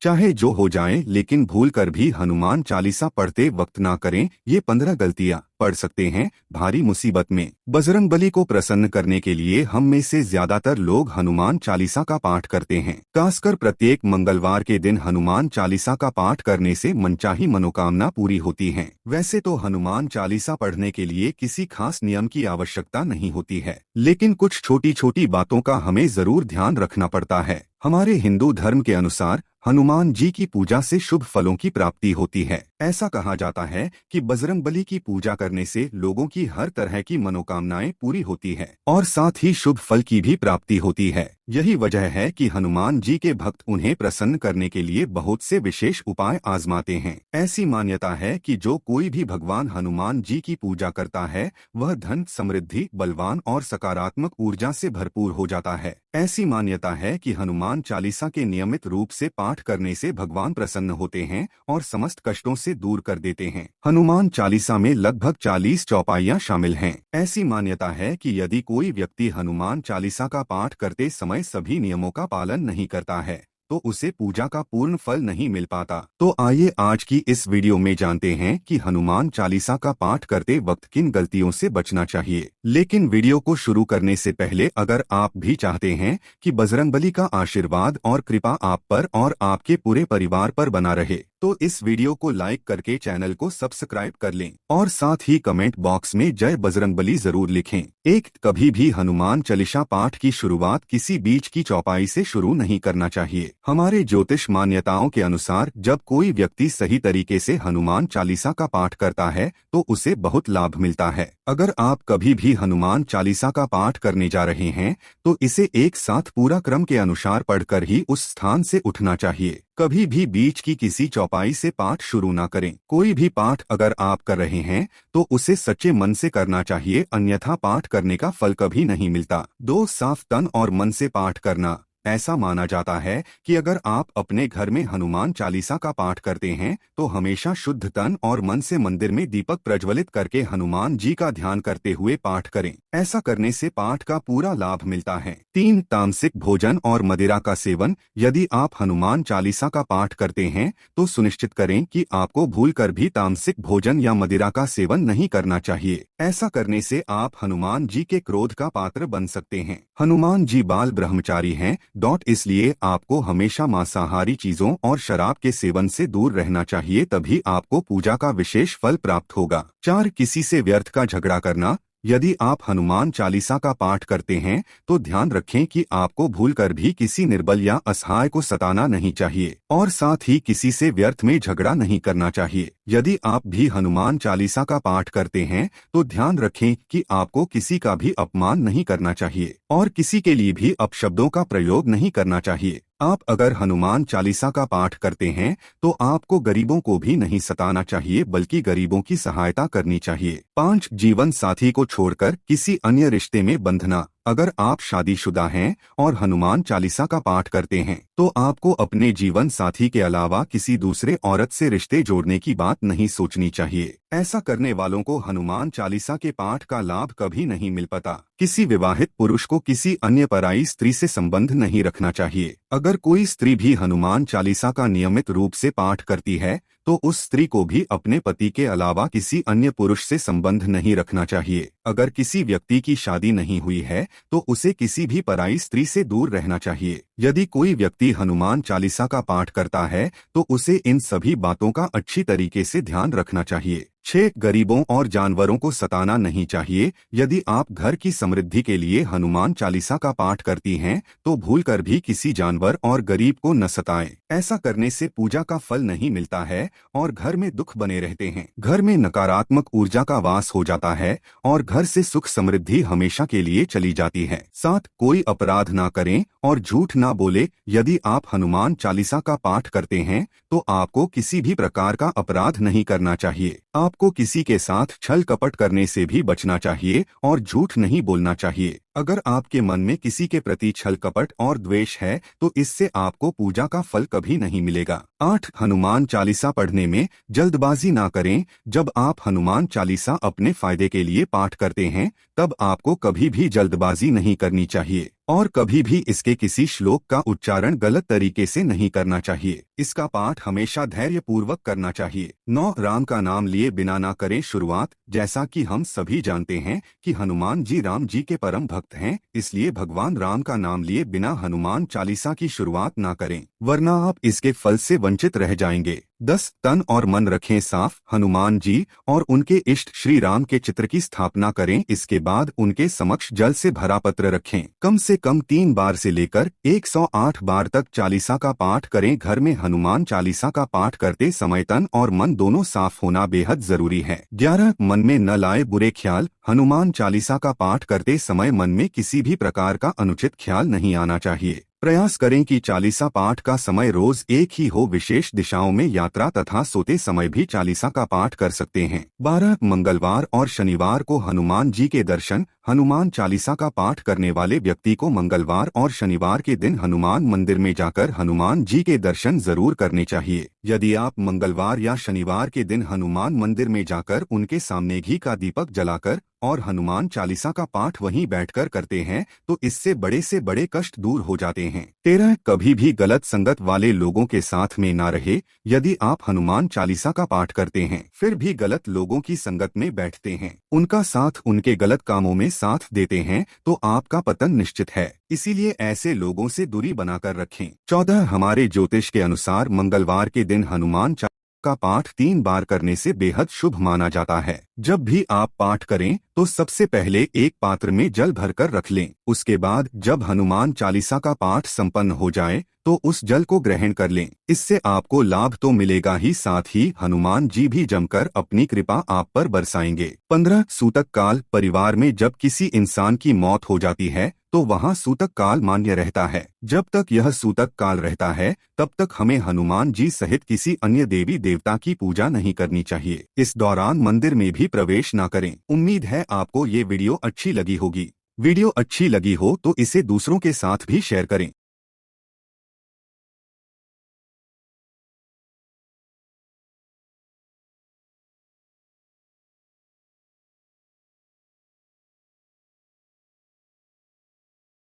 चाहे जो हो जाए, लेकिन भूल कर भी हनुमान चालीसा पढ़ते वक्त ना करें। ये 15 गलतियां पढ़ सकते हैं भारी मुसीबत में। बजरंगबली को प्रसन्न करने के लिए हम में से ज्यादातर लोग हनुमान चालीसा का पाठ करते हैं। खासकर प्रत्येक मंगलवार के दिन हनुमान चालीसा का पाठ करने से मनचाही मनोकामना पूरी होती है। वैसे तो हनुमान चालीसा पढ़ने के लिए किसी खास नियम की आवश्यकता नहीं होती है, लेकिन कुछ छोटी छोटी बातों का हमें जरूर ध्यान रखना पड़ता है। हमारे हिंदू धर्म के अनुसार हनुमान जी की पूजा से शुभ फलों की प्राप्ति होती है। ऐसा कहा जाता है कि बजरंगबली की पूजा करने से लोगों की हर तरह की मनोकामनाएं पूरी होती है और साथ ही शुभ फल की भी प्राप्ति होती है। यही वजह है कि हनुमान जी के भक्त उन्हें प्रसन्न करने के लिए बहुत से विशेष उपाय आजमाते हैं। ऐसी मान्यता है कि जो कोई भी भगवान हनुमान जी की पूजा करता है वह धन, समृद्धि, बलवान और सकारात्मक ऊर्जा से भरपूर हो जाता है। ऐसी मान्यता है कि हनुमान चालीसा के नियमित रूप से पाठ करने से भगवान प्रसन्न होते हैं और समस्त कष्टों से दूर कर देते हैं। हनुमान चालीसा में लगभग 40 चौपाइयां शामिल हैं। ऐसी मान्यता है कि यदि कोई व्यक्ति हनुमान चालीसा का पाठ करते समय सभी नियमों का पालन नहीं करता है तो उसे पूजा का पूर्ण फल नहीं मिल पाता। तो आइए आज की इस वीडियो में जानते हैं कि हनुमान चालीसा का पाठ करते वक्त किन गलतियों से बचना चाहिए। लेकिन वीडियो को शुरू करने से पहले अगर आप भी चाहते हैं कि बजरंगबली का आशीर्वाद और कृपा आप पर और आपके पूरे परिवार पर बना रहे तो इस वीडियो को लाइक करके चैनल को सब्सक्राइब कर लें और साथ ही कमेंट बॉक्स में जय बजरंगबली जरूर लिखें। कभी भी हनुमान चालीसा पाठ की शुरुआत किसी बीच की चौपाई से शुरू नहीं करना चाहिए। हमारे ज्योतिष मान्यताओं के अनुसार जब कोई व्यक्ति सही तरीके से हनुमान चालीसा का पाठ करता है तो उसे बहुत लाभ मिलता है। अगर आप कभी भी हनुमान चालीसा का पाठ करने जा रहे हैं तो इसे एक साथ पूरा क्रम के अनुसार पढ़कर ही उस स्थान से उठना चाहिए। कभी भी बीच की किसी चौपाई से पाठ शुरू ना करें। कोई भी पाठ अगर आप कर रहे हैं तो उसे सच्चे मन से करना चाहिए, अन्यथा पाठ करने का फल कभी नहीं मिलता। दो, साफ तन और मन से पाठ करना। ऐसा माना जाता है कि अगर आप अपने घर में हनुमान चालीसा का पाठ करते हैं तो हमेशा शुद्ध तन और मन से मंदिर में दीपक प्रज्वलित करके हनुमान जी का ध्यान करते हुए पाठ करें। ऐसा करने से पाठ का पूरा लाभ मिलता है। 3, तामसिक भोजन और मदिरा का सेवन। यदि आप हनुमान चालीसा का पाठ करते हैं तो सुनिश्चित करें कि आपको भूलकर भी तामसिक भोजन या मदिरा का सेवन नहीं करना चाहिए। ऐसा करने से आप हनुमान जी के क्रोध का पात्र बन सकते हैं। हनुमान जी बाल ब्रह्मचारी हैं। इसलिए आपको हमेशा मांसाहारी चीजों और शराब के सेवन से दूर रहना चाहिए, तभी आपको पूजा का विशेष फल प्राप्त होगा। 4, किसी से व्यर्थ का झगड़ा करना। यदि आप हनुमान चालीसा का पाठ करते हैं तो ध्यान रखें कि आपको भूलकर भी किसी निर्बल या असहाय को सताना नहीं चाहिए और साथ ही किसी से व्यर्थ में झगड़ा नहीं करना चाहिए। यदि आप भी हनुमान चालीसा का पाठ करते हैं तो ध्यान रखें कि आपको किसी का भी अपमान नहीं करना चाहिए और किसी के लिए भी अपशब्दों का प्रयोग नहीं करना चाहिए। आप अगर हनुमान चालीसा का पाठ करते हैं तो आपको गरीबों को भी नहीं सताना चाहिए बल्कि गरीबों की सहायता करनी चाहिए। 5, जीवन साथी को छोड़कर किसी अन्य रिश्ते में बंधना। अगर आप शादीशुदा हैं और हनुमान चालीसा का पाठ करते हैं तो आपको अपने जीवन साथी के अलावा किसी दूसरे औरत से रिश्ते जोड़ने की बात नहीं सोचनी चाहिए। ऐसा करने वालों को हनुमान चालीसा के पाठ का लाभ कभी नहीं मिल पाता। किसी विवाहित पुरुष को किसी अन्य पराई स्त्री से संबंध नहीं रखना चाहिए। अगर कोई स्त्री भी हनुमान चालीसा का नियमित रूप से पाठ करती है तो उस स्त्री को भी अपने पति के अलावा किसी अन्य पुरुष से संबंध नहीं रखना चाहिए। अगर किसी व्यक्ति की शादी नहीं हुई है तो उसे किसी भी पराई स्त्री से दूर रहना चाहिए। यदि कोई व्यक्ति हनुमान चालीसा का पाठ करता है तो उसे इन सभी बातों का अच्छी तरीके से ध्यान रखना चाहिए। 6, गरीबों और जानवरों को सताना नहीं चाहिए। यदि आप घर की समृद्धि के लिए हनुमान चालीसा का पाठ करती हैं तो भूलकर भी किसी जानवर और गरीब को न सताएं। ऐसा करने से पूजा का फल नहीं मिलता है और घर में दुख बने रहते हैं। घर में नकारात्मक ऊर्जा का वास हो जाता है और घर से सुख समृद्धि हमेशा के लिए चली जाती है। 7, कोई अपराध ना करें और झूठ ना बोले। यदि आप हनुमान चालीसा का पाठ करते हैं तो आपको किसी भी प्रकार का अपराध नहीं करना चाहिए। आपको किसी के साथ छल कपट करने से भी बचना चाहिए और झूठ नहीं बोलना चाहिए। अगर आपके मन में किसी के प्रति छल कपट और द्वेष है तो इससे आपको पूजा का फल कभी नहीं मिलेगा। 8, हनुमान चालीसा पढ़ने में जल्दबाजी ना करें। जब आप हनुमान चालीसा अपने फायदे के लिए पाठ करते हैं तब आपको कभी भी जल्दबाजी नहीं करनी चाहिए और कभी भी इसके किसी श्लोक का उच्चारण गलत तरीके से नहीं करना चाहिए। इसका पाठ हमेशा धैर्यपूर्वक करना चाहिए। 9 राम का नाम लिए बिना ना करें शुरुआत। जैसा कि हम सभी जानते हैं कि हनुमान जी राम जी के परम भक्त हैं, इसलिए भगवान राम का नाम लिए बिना हनुमान चालीसा की शुरुआत ना करें, वरना आप इसके फल से वंचित रह जाएंगे। 10 तन और मन रखें साफ। हनुमान जी और उनके इष्ट श्री राम के चित्र की स्थापना करें। इसके बाद उनके समक्ष जल से भरा पत्र रखें। कम से कम 3 बार से लेकर 108 बार तक चालीसा का पाठ करें। घर में हनुमान चालीसा का पाठ करते समय तन और मन दोनों साफ होना बेहद जरूरी है। 11 मन में न लाए बुरे ख्याल। हनुमान चालीसा का पाठ करते समय मन में किसी भी प्रकार का अनुचित ख्याल नहीं आना चाहिए। प्रयास करें कि चालीसा पाठ का समय रोज एक ही हो। विशेष दिशाओं में यात्रा तथा सोते समय भी चालीसा का पाठ कर सकते हैं। 12 मंगलवार और शनिवार को हनुमान जी के दर्शन। हनुमान चालीसा का पाठ करने वाले व्यक्ति को मंगलवार और शनिवार के दिन हनुमान मंदिर में जाकर हनुमान जी के दर्शन जरूर करने चाहिए। यदि आप मंगलवार या शनिवार के दिन हनुमान मंदिर में जाकर उनके सामने घी का दीपक जलाकर और हनुमान चालीसा का पाठ वहीं बैठकर करते हैं तो इससे बड़े से बड़े कष्ट दूर हो जाते हैं। 13 कभी भी गलत संगत वाले लोगों के साथ में ना रहे। यदि आप हनुमान चालीसा का पाठ करते हैं फिर भी गलत लोगों की संगत में बैठते हैं, उनका साथ उनके गलत कामों में साथ देते हैं तो आपका पतन निश्चित है। इसीलिए ऐसे लोगों से दूरी बनाकर रखें। 14 हमारे ज्योतिष के अनुसार मंगलवार के दिन हनुमान का पाठ 3 बार करने से बेहद शुभ माना जाता है। जब भी आप पाठ करें तो सबसे पहले एक पात्र में जल भरकर रख लें। उसके बाद जब हनुमान चालीसा का पाठ संपन्न हो जाए तो उस जल को ग्रहण कर लें। इससे आपको लाभ तो मिलेगा ही, साथ ही हनुमान जी भी जमकर अपनी कृपा आप पर बरसाएंगे। 15 सूतक काल। परिवार में जब किसी इंसान की मौत हो जाती है तो वहाँ सूतक काल मान्य रहता है। जब तक यह सूतक काल रहता है तब तक हमें हनुमान जी सहित किसी अन्य देवी देवता की पूजा नहीं करनी चाहिए। इस दौरान मंदिर में भी प्रवेश न करें। उम्मीद है आपको ये वीडियो अच्छी लगी होगी। वीडियो अच्छी लगी हो तो इसे दूसरों के साथ भी शेयर करें।